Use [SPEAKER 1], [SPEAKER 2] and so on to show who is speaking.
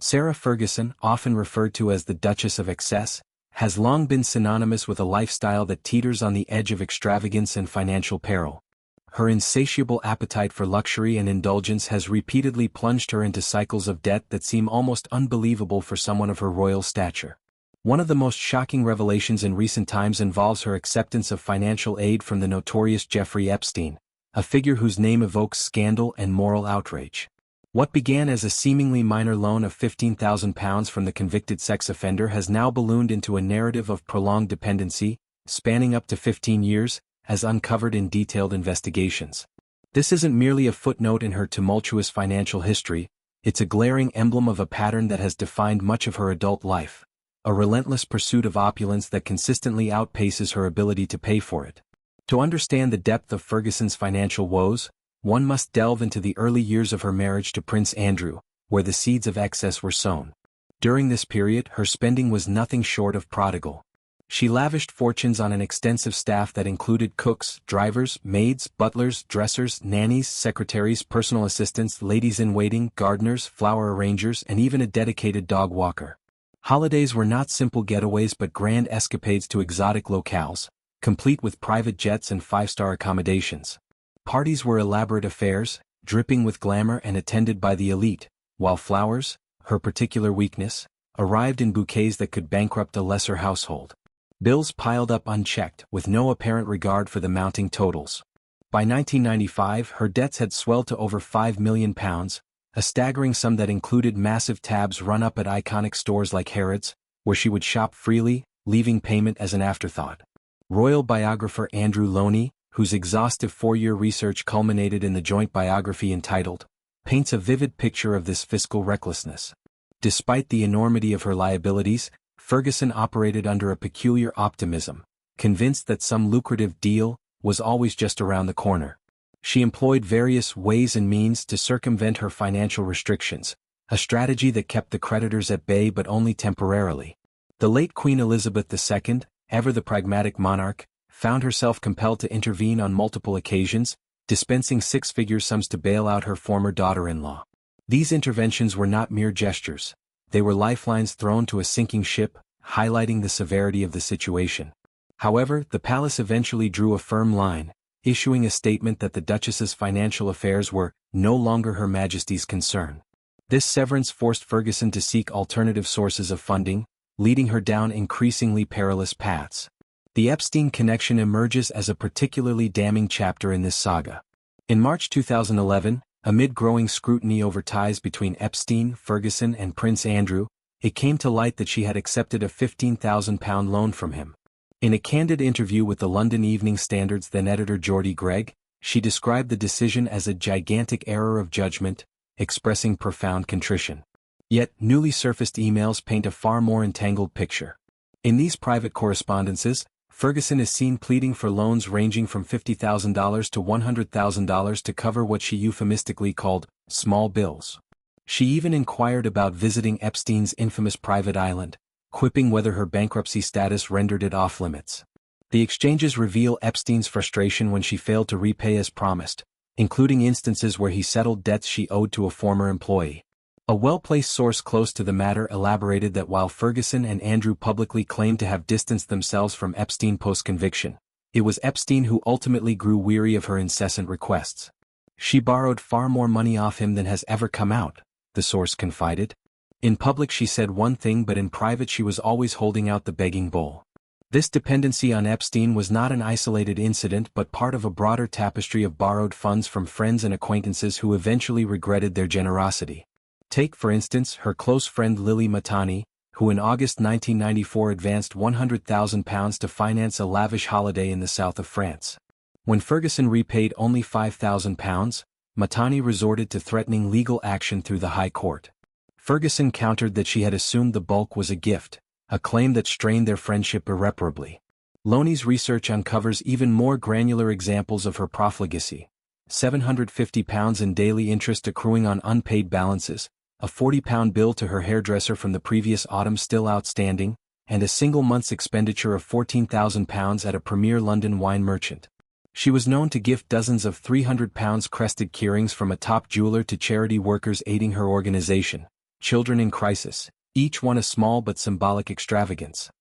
[SPEAKER 1] Sarah Ferguson, often referred to as the Duchess of Excess, has long been synonymous with a lifestyle that teeters on the edge of extravagance and financial peril. Her insatiable appetite for luxury and indulgence has repeatedly plunged her into cycles of debt that seem almost unbelievable for someone of her royal stature. One of the most shocking revelations in recent times involves her acceptance of financial aid from the notorious Jeffrey Epstein, a figure whose name evokes scandal and moral outrage. What began as a seemingly minor loan of £15,000 from the convicted sex offender has now ballooned into a narrative of prolonged dependency, spanning up to 15 years, as uncovered in detailed investigations. This isn't merely a footnote in her tumultuous financial history, it's a glaring emblem of a pattern that has defined much of her adult life, a relentless pursuit of opulence that consistently outpaces her ability to pay for it. To understand the depth of Ferguson's financial woes, one must delve into the early years of her marriage to Prince Andrew, where the seeds of excess were sown. During this period, her spending was nothing short of prodigal. She lavished fortunes on an extensive staff that included cooks, drivers, maids, butlers, dressers, nannies, secretaries, personal assistants, ladies-in-waiting, gardeners, flower arrangers, and even a dedicated dog walker. Holidays were not simple getaways but grand escapades to exotic locales, complete with private jets and five-star accommodations. Parties were elaborate affairs, dripping with glamour and attended by the elite, while flowers, her particular weakness, arrived in bouquets that could bankrupt a lesser household. Bills piled up unchecked, with no apparent regard for the mounting totals. By 1995, her debts had swelled to over £5 million, a staggering sum that included massive tabs run up at iconic stores like Harrods, where she would shop freely, leaving payment as an afterthought. Royal biographer Andrew Loney, whose exhaustive 4-year research culminated in the joint biography entitled, paints a vivid picture of this fiscal recklessness. Despite the enormity of her liabilities, Ferguson operated under a peculiar optimism, convinced that some lucrative deal was always just around the corner. She employed various ways and means to circumvent her financial restrictions, a strategy that kept the creditors at bay but only temporarily. The late Queen Elizabeth II, ever the pragmatic monarch, found herself compelled to intervene on multiple occasions, dispensing six-figure sums to bail out her former daughter-in-law. These interventions were not mere gestures. They were lifelines thrown to a sinking ship, highlighting the severity of the situation. However, the palace eventually drew a firm line, issuing a statement that the Duchess's financial affairs were no longer Her Majesty's concern. This severance forced Ferguson to seek alternative sources of funding, leading her down increasingly perilous paths. The Epstein connection emerges as a particularly damning chapter in this saga. In March 2011, amid growing scrutiny over ties between Epstein, Ferguson, and Prince Andrew, it came to light that she had accepted a £15,000 loan from him. In a candid interview with the London Evening Standard's then-editor Geordie Greig, she described the decision as a gigantic error of judgment, expressing profound contrition. Yet, newly surfaced emails paint a far more entangled picture. In these private correspondences, Ferguson is seen pleading for loans ranging from $50,000 to $100,000 to cover what she euphemistically called small bills. She even inquired about visiting Epstein's infamous private island, quipping whether her bankruptcy status rendered it off-limits. The exchanges reveal Epstein's frustration when she failed to repay as promised, including instances where he settled debts she owed to a former employee. A well-placed source close to the matter elaborated that while Ferguson and Andrew publicly claimed to have distanced themselves from Epstein post-conviction, it was Epstein who ultimately grew weary of her incessant requests. She borrowed far more money off him than has ever come out, the source confided. In public she said one thing but in private she was always holding out the begging bowl. This dependency on Epstein was not an isolated incident but part of a broader tapestry of borrowed funds from friends and acquaintances who eventually regretted their generosity. Take, for instance, her close friend Lily Matani, who in August 1994 advanced £100,000 to finance a lavish holiday in the south of France. When Ferguson repaid only £5,000, Matani resorted to threatening legal action through the High Court. Ferguson countered that she had assumed the bulk was a gift, a claim that strained their friendship irreparably. Loney's research uncovers even more granular examples of her profligacy. £750 in daily interest accruing on unpaid balances, a £40 bill to her hairdresser from the previous autumn still outstanding, and a single month's expenditure of £14,000 at a premier London wine merchant. She was known to gift dozens of £300 crested keyrings from a top jeweler to charity workers aiding her organization, children in crisis, each one a small but symbolic extravagance.